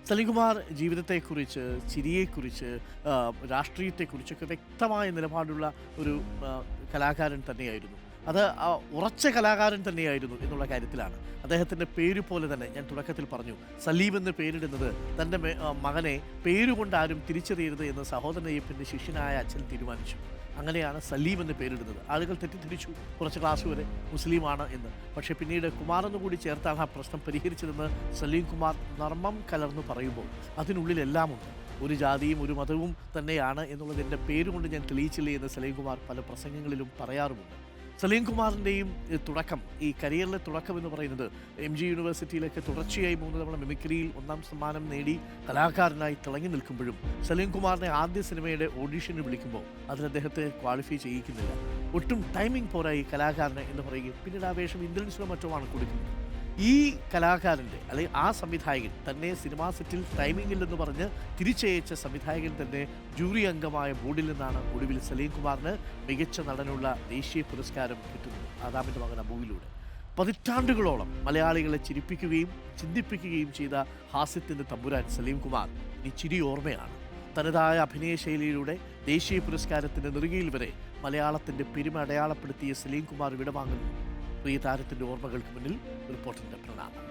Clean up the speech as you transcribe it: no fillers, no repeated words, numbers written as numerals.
സലീംകുമാർ ജീവിതത്തെക്കുറിച്ച്, ചിരിയെക്കുറിച്ച്, രാഷ്ട്രീയത്തെക്കുറിച്ചൊക്കെ വ്യക്തമായ നിലപാടുള്ള ഒരു ആ, കലാകാരൻ തന്നെയായിരുന്നു. അത് ഉറച്ച കലാകാരൻ തന്നെയായിരുന്നു എന്നുള്ള കാര്യത്തിലാണ്. അദ്ദേഹത്തിൻ്റെ പേര് പോലെ തന്നെ ഞാൻ തുടക്കത്തിൽ പറഞ്ഞു, സലീം എന്ന് പേരിടുന്നത് തൻ്റെ മകനെ പേരുകൊണ്ട് ആരും തിരിച്ചറിയരുത് എന്ന് സഹോദരൻ അയ്യപ്പൻ്റെ ശിഷ്യനായ അച്ഛൻ തീരുമാനിച്ചു. അങ്ങനെയാണ് സലീം എന്ന് പേരിടുന്നത്. ആളുകൾ തെറ്റിദ്ധരിച്ചു കുറച്ച് ക്ലാസ് വരെ മുസ്ലിമാണ് എന്ന്. പക്ഷേ പിന്നീട് കുമാർ എന്നുകൂടി ചേർത്താണ് ആ പ്രശ്നം പരിഹരിച്ചതെന്ന് സലീം കുമാർ നർമ്മം കലർന്നു പറയുമ്പോൾ അതിനുള്ളിലെല്ലാം ഉണ്ട്. ഒരു ജാതിയും ഒരു മതവും തന്നെയാണ് എന്നുള്ളതിൻ്റെ പേരുകൊണ്ട് ഞാൻ തെളിയിച്ചില്ലേ എന്ന് സലീം കുമാർ പല പ്രസംഗങ്ങളിലും പറയാറുമുണ്ട്. സലീം കുമാറിൻ്റെയും തുടക്കം, ഈ കരിയറിലെ തുടക്കം എന്ന് പറയുന്നത് MG യൂണിവേഴ്സിറ്റിയിലൊക്കെ തുടർച്ചയായി 3 തവണ മിമിക്രിയിൽ 1ാം സമ്മാനം നേടി കലാകാരനായി തിളങ്ങി നിൽക്കുമ്പോഴും സലീം കുമാറിനെ ആദ്യ സിനിമയുടെ ഓഡീഷന് വിളിക്കുമ്പോൾ അതിന് അദ്ദേഹത്തെ ക്വാളിഫൈ ചെയ്യിക്കുന്നില്ല. ഒട്ടും ടൈമിംഗ് പോരാ ഈ കലാകാരന് എന്ന് പറയുകയും പിന്നീട് ആ വേഷം ഇന്ദ്രൻസിനോ മറ്റുമാണ് കൊടുക്കുന്നത്. ഈ കലാകാരൻ്റെ അല്ലെങ്കിൽ ആ സംവിധായകൻ തന്നെ സിനിമാ സെറ്റിൽ ടൈമിംഗ് ഇല്ലെന്ന് പറഞ്ഞ് തിരിച്ചയച്ച സംവിധായകൻ തന്നെ ജൂറി അംഗമായ ബോർഡിൽ നിന്നാണ് ഒടുവിൽ സലീം കുമാറിന് മികച്ച നടനുള്ള ദേശീയ പുരസ്കാരം കിട്ടുന്നത് ആദാമിൻ്റെ മകൻ അബുവിലൂടെ. പതിറ്റാണ്ടുകളോളം മലയാളികളെ ചിരിപ്പിക്കുകയും ചിന്തിപ്പിക്കുകയും ചെയ്ത ഹാസ്യത്തിൻ്റെ തമ്പുരാൻ സലീം കുമാർ ഇനി ചിരി ഓർമ്മയാണ്. തനതായ അഭിനയ ശൈലിയിലൂടെ ദേശീയ പുരസ്കാരത്തിൻ്റെ നെറുകയിൽ വരെ മലയാളത്തിൻ്റെ പെരുമ അടയാളപ്പെടുത്തിയ സലീം കുമാർ വിടവാങ്ങുന്നു. പ്രിയ താരത്തിൻ്റെ ഓർമ്മകൾക്ക് മുന്നിൽ റിപ്പോർട്ടറിൻ്റെ പ്രണാമം.